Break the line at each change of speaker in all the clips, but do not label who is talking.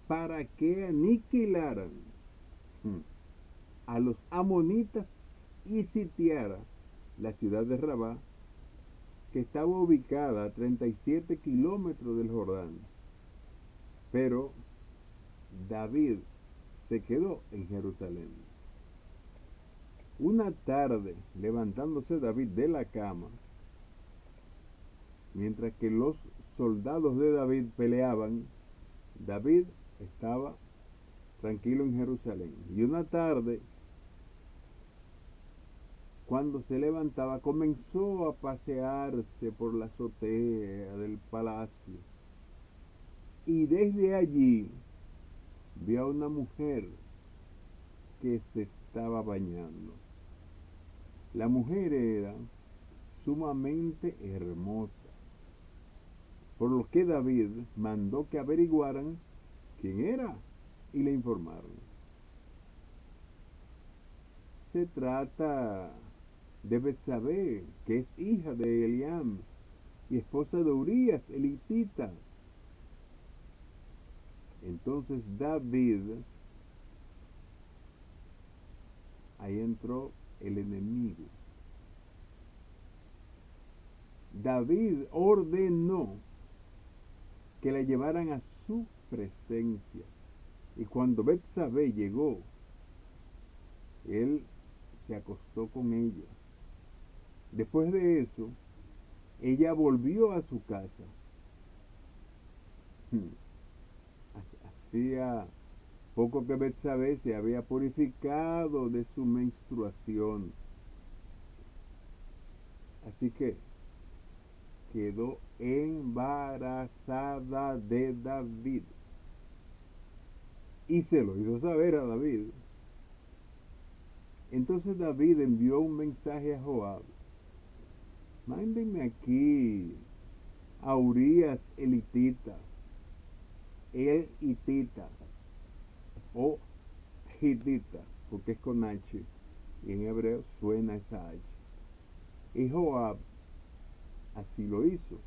para que aniquilaran a los amonitas y sitiara la ciudad de Rabá, que estaba ubicada a 37 kilómetros del Jordán. Pero David se quedó en Jerusalén. Una tarde, levantándose David de la cama, mientras que los soldados de David peleaban, David estaba tranquilo en Jerusalén. Y una tarde, cuando se levantaba, comenzó a pasearse por la azotea del palacio. Y desde allí vio a una mujer que se estaba bañando. La mujer era sumamente hermosa, por lo que David mandó que averiguaran quién era y le informaron. Se trata de Betsabé, que es hija de Eliam y esposa de Urías, el hitita. Entonces David, ahí entró el enemigo. David ordenó que la llevaran a su presencia. Y cuando Betsabé llegó, él se acostó con ella. Después de eso, ella volvió a su casa. Hacía poco que Betsabé se había purificado de su menstruación. Así que quedó embarazada de David. Y se lo hizo saber a David. Entonces David envió un mensaje a Joab. Mándenme aquí a Urías el hitita o hitita, porque es con H, y en hebreo suena esa H. Y Joab así lo hizo.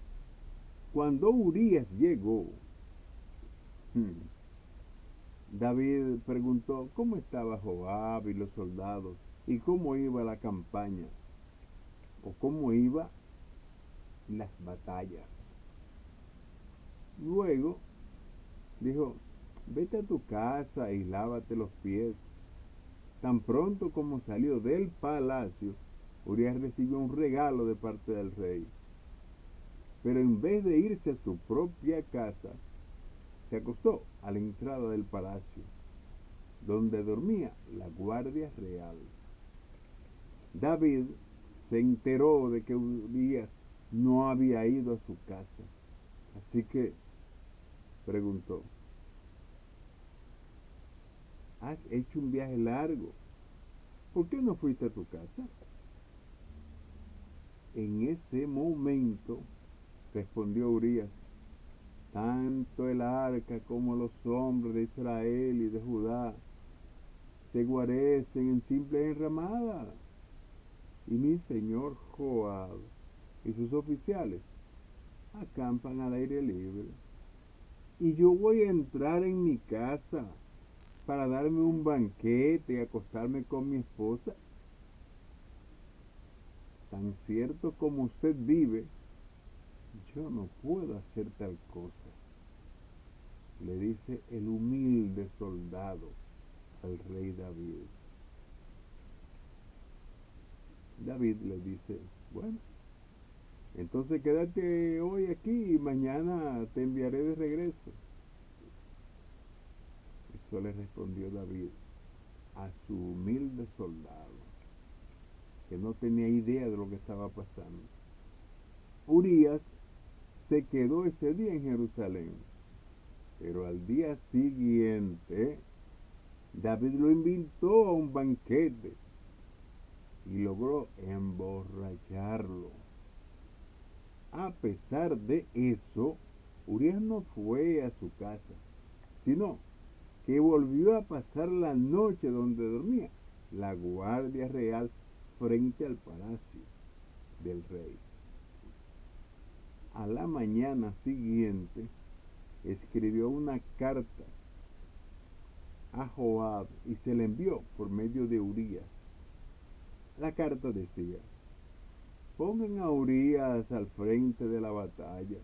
Cuando Urías llegó, David preguntó cómo estaba Joab y los soldados y cómo iba la campaña o cómo iban las batallas. Luego dijo, vete a tu casa y lávate los pies. Tan pronto como salió del palacio, Urías recibió un regalo de parte del rey. Pero en vez de irse a su propia casa, se acostó a la entrada del palacio, donde dormía la guardia real. David se enteró de que Urías no había ido a su casa, así que preguntó, has hecho un viaje largo, ¿por qué no fuiste a tu casa? En ese momento respondió Urías, tanto el arca como los hombres de Israel y de Judá se guarecen en simples enramadas, y mi señor Joab y sus oficiales acampan al aire libre. Y yo voy a entrar en mi casa para darme un banquete y acostarme con mi esposa. Tan cierto como usted vive, yo no puedo hacer tal cosa, le dice el humilde soldado al rey David. David le dice, bueno, entonces quédate hoy aquí y mañana te enviaré de regreso. Eso le respondió David a su humilde soldado, que no tenía idea de lo que estaba pasando. Urías se quedó ese día en Jerusalén, pero al día siguiente David lo invitó a un banquete y logró emborracharlo. A pesar de eso, Urías no fue a su casa, sino que volvió a pasar la noche donde dormía la guardia real frente al palacio del rey. A la mañana siguiente escribió una carta a Joab y se le envió por medio de Urías. La carta decía: pongan a Urías al frente de la batalla,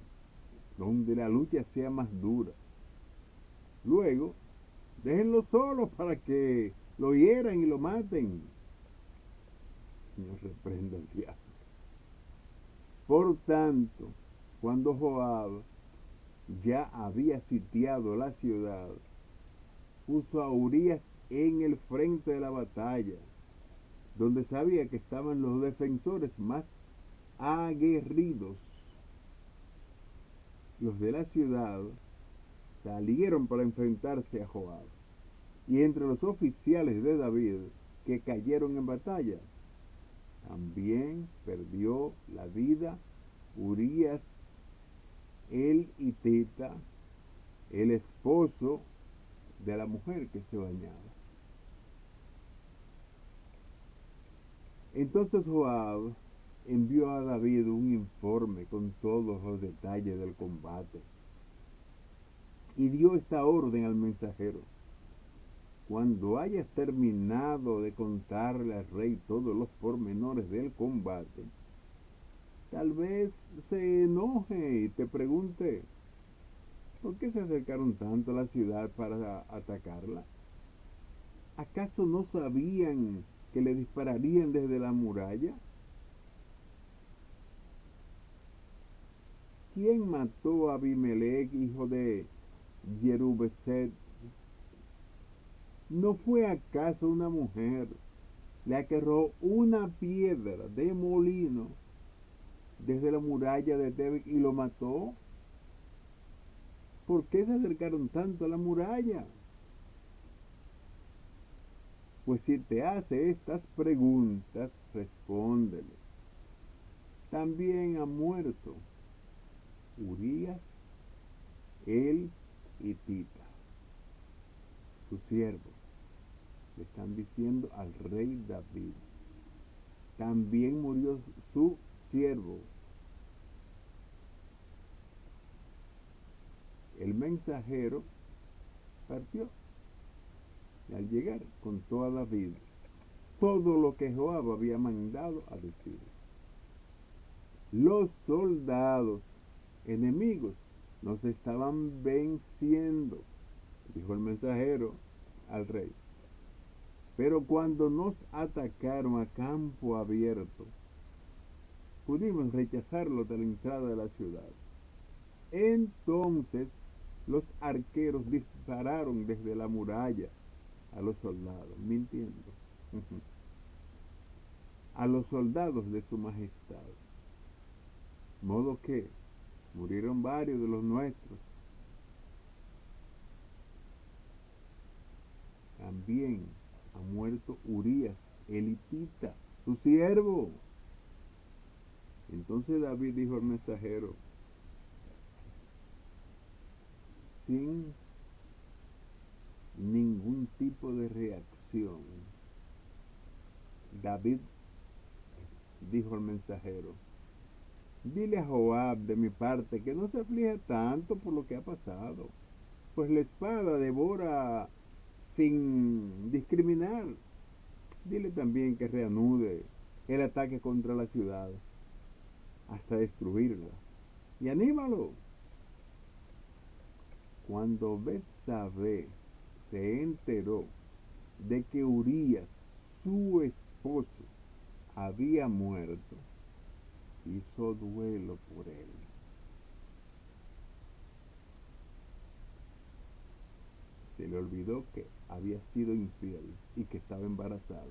donde la lucha sea más dura. Luego, déjenlo solo para que lo hieran y lo maten. Señor, reprenda al diablo. Por tanto, cuando Joab ya había sitiado la ciudad, puso a Urías en el frente de la batalla, donde sabía que estaban los defensores más aguerridos. Los de la ciudad salieron para enfrentarse a Joab, y entre los oficiales de David que cayeron en batalla, también perdió la vida Urías el hitita, el esposo de la mujer que se bañaba. Entonces Joab envió a David un informe con todos los detalles del combate y dio esta orden al mensajero: cuando hayas terminado de contarle al rey todos los pormenores del combate, tal vez se enoje y te pregunte: ¿por qué se acercaron tanto a la ciudad para atacarla? ¿Acaso no sabían que le dispararían desde la muralla? ¿Quién mató a Abimelech, hijo de Jerubeset? ¿No fue acaso una mujer la que arrojó una piedra de molino desde la muralla de Tebes y lo mató? ¿Por qué se acercaron tanto a la muralla? Pues si te hace estas preguntas, respóndele: también ha muerto Urías el hitita, su siervo. Le están diciendo al rey David: también murió su siervo. El mensajero partió y al llegar contó a David todo lo que Joab había mandado a decir. Los soldados enemigos nos estaban venciendo, dijo el mensajero al rey, pero cuando nos atacaron a campo abierto, pudimos rechazarlos de la entrada de la ciudad. Entonces los arqueros dispararon desde la muralla a los soldados, mintiendo, a los soldados de su majestad, modo que murieron varios de los nuestros. También ha muerto Urías el hitita, su siervo. Entonces David dijo al mensajero, sin ningún tipo de reacción, David dijo al mensajero: dile a Joab de mi parte que no se aflija tanto por lo que ha pasado, pues la espada devora sin discriminar. Dile también que reanude el ataque contra la ciudad hasta destruirla, y anímalo. Cuando Betsabé se enteró de que Urías, su esposo, había muerto, hizo duelo por él. Se le olvidó que había sido infiel y que estaba embarazada.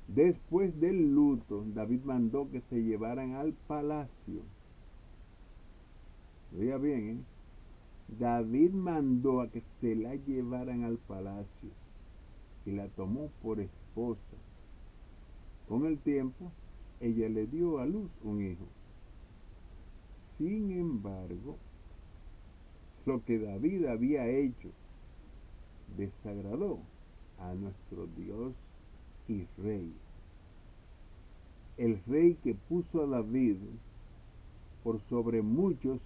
Después del luto, David mandó que se llevaran al palacio. Oiga bien, David mandó a que se la llevaran al palacio y la tomó por esposa. Con el tiempo, ella le dio a luz un hijo. Sin embargo, lo que David había hecho desagradó a nuestro Dios y Rey. El Rey que puso a David por sobre muchos,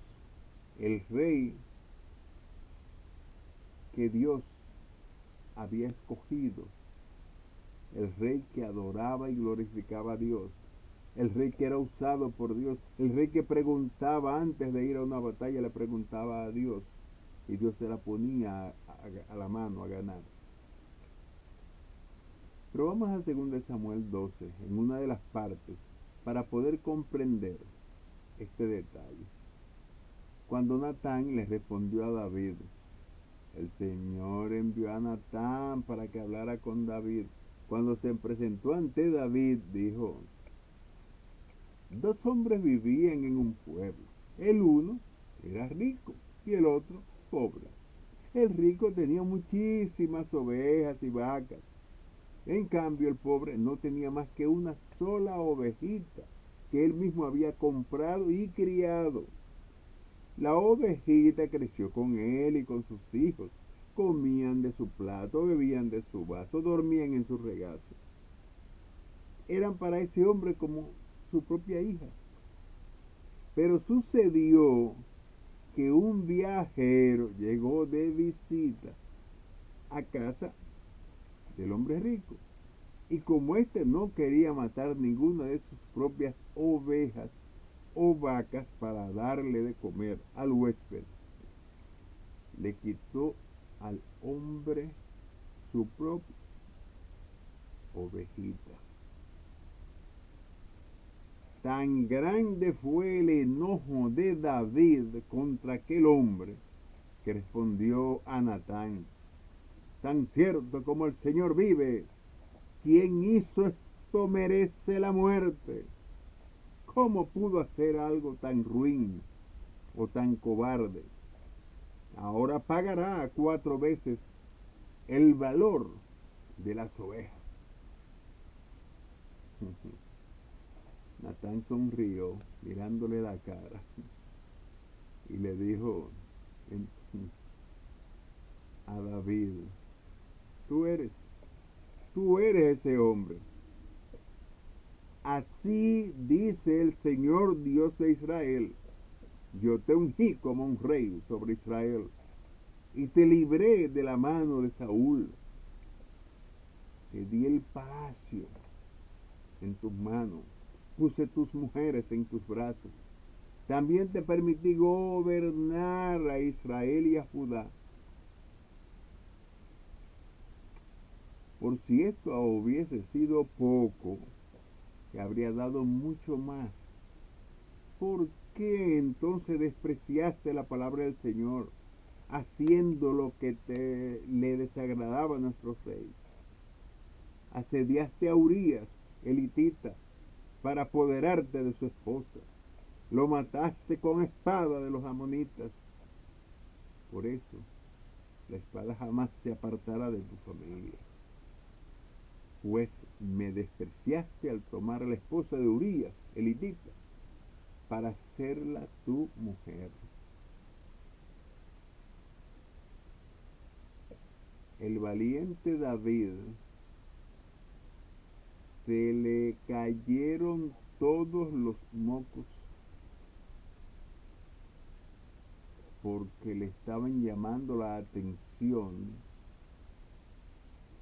el Rey que Dios había escogido, el rey que adoraba y glorificaba a Dios, el rey que era usado por Dios, el rey que preguntaba antes de ir a una batalla, le preguntaba a Dios y Dios se la ponía a la mano a ganar. Pero vamos a 2 Samuel 12, en una de las partes, para poder comprender este detalle. Cuando Natán le respondió a David, el Señor envió a Natán para que hablara con David. Cuando se presentó ante David, dijo, 2 hombres vivían en un pueblo. El uno era rico y el otro pobre. El rico tenía muchísimas ovejas y vacas. En cambio, el pobre no tenía más que una sola ovejita que él mismo había comprado y criado. La ovejita creció con él y con sus hijos. Comían de su plato, bebían de su vaso, dormían en su regazo. Eran para ese hombre como su propia hija. Pero sucedió que un viajero llegó de visita a casa del hombre rico. Y como éste no quería matar ninguna de sus propias ovejas o vacas para darle de comer al huésped, le quitó al hombre su propia ovejita. Tan grande fue el enojo de David contra aquel hombre que respondió a Natán, tan cierto como el Señor vive, quien hizo esto merece la muerte. ¿Cómo pudo hacer algo tan ruin o tan cobarde? Ahora pagará 4 veces el valor de las ovejas. Natán sonrió mirándole la cara y le dijo a David, tú eres ese hombre. Así dice el Señor Dios de Israel, yo te ungí como un rey sobre Israel y te libré de la mano de Saúl. Te di el palacio en tus manos, puse tus mujeres en tus brazos. También te permití gobernar a Israel y a Judá. Por si esto hubiese sido poco, te habría dado mucho más. ¿Por qué entonces despreciaste la palabra del Señor, haciendo lo que le desagradaba a nuestro rey? Asediaste a Urías, el hitita, para apoderarte de su esposa. Lo mataste con espada de los amonitas. Por eso, la espada jamás se apartará de tu familia. Pues me despreciaste al tomar a la esposa de Urías, el hitita, para hacerla tu mujer. El valiente David se le cayeron todos los mocos porque le estaban llamando la atención,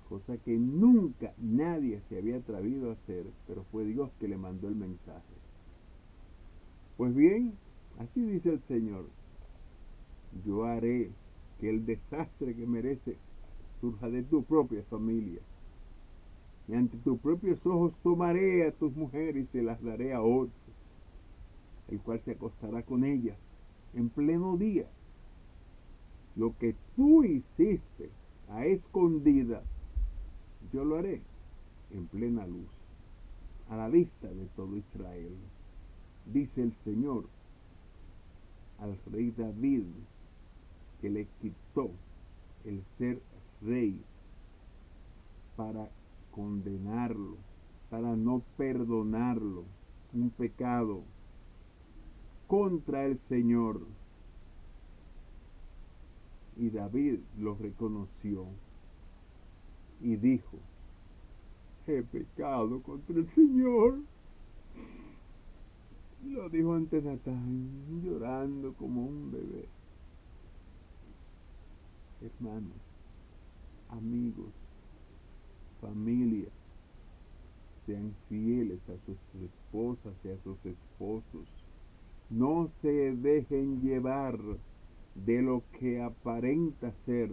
cosa que nunca nadie se había atrevido a hacer, pero fue Dios que le mandó el mensaje. Pues bien, así dice el Señor, yo haré que el desastre que merece surja de tu propia familia. Y ante tus propios ojos tomaré a tus mujeres y se las daré a otro, el cual se acostará con ellas en pleno día. Lo que tú hiciste a escondida, yo lo haré en plena luz, a la vista de todo Israel. Dice el Señor al rey David, que le quitó el ser rey para condenarlo, para no perdonarlo, un pecado contra el Señor. Y David lo reconoció y dijo, he pecado contra el Señor. Lo dijo ante Natán, llorando como un bebé. Hermanos, amigos, familia, sean fieles a sus esposas y a sus esposos. No se dejen llevar de lo que aparenta ser,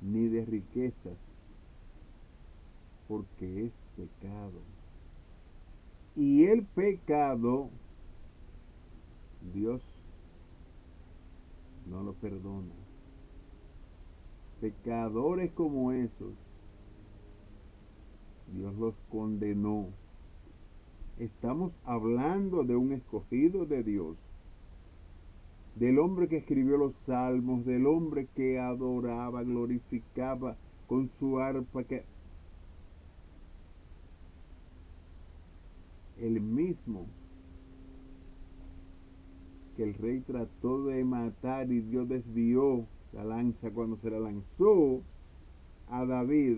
ni de riquezas, porque es pecado. Y el pecado, Dios no lo perdona. Pecadores como esos, Dios los condenó. Estamos hablando de un escogido de Dios, del hombre que escribió los salmos, del hombre que adoraba, glorificaba con su arpa, que el mismo que el rey trató de matar y Dios desvió la lanza cuando se la lanzó a David,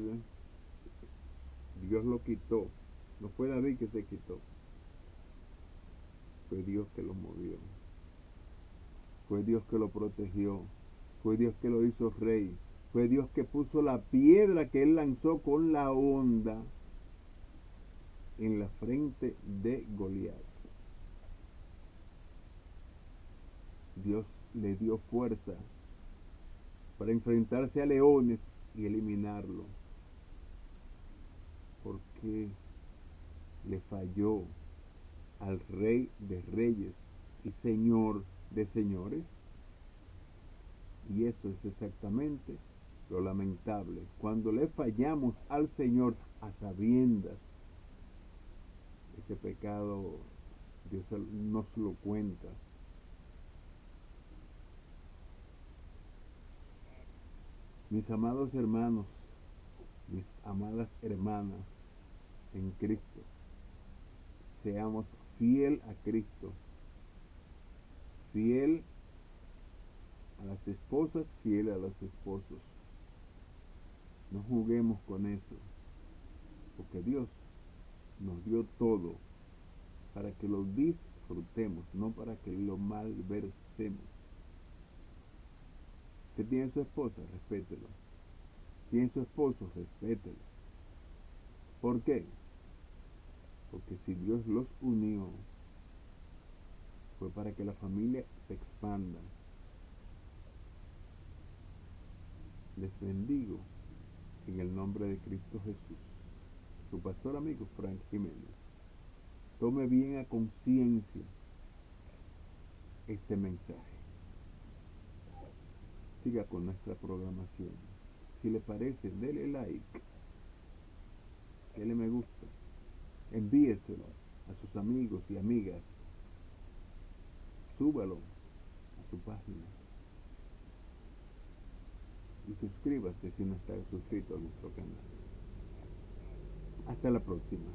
Dios lo quitó. No fue David que se quitó, fue Dios que lo movió, fue Dios que lo protegió, fue Dios que lo hizo rey, fue Dios que puso la piedra que él lanzó con la honda en la frente de Goliat. Dios le dio fuerza para enfrentarse a leones y eliminarlo, porque le falló al Rey de Reyes y Señor de Señores. Y eso es exactamente lo lamentable, cuando le fallamos al Señor a sabiendas. Ese pecado Dios nos lo cuenta. Mis amados hermanos, mis amadas hermanas en Cristo, seamos fiel a Cristo, fiel a las esposas, fiel a los esposos. No juguemos con eso, porque Dios nos dio todo para que lo disfrutemos, no para que lo malversemos. Usted tiene su esposa, respételo. Tiene su esposo, respételo. ¿Por qué? Porque si Dios los unió, fue para que la familia se expanda. Les bendigo en el nombre de Cristo Jesús. Su pastor amigo Frank Jiménez. Tome bien a conciencia este mensaje. Siga con nuestra programación. Si le parece, dele like, dele me gusta, envíeselo a sus amigos y amigas, súbalo a su página y suscríbase si no está suscrito a nuestro canal. Hasta la próxima.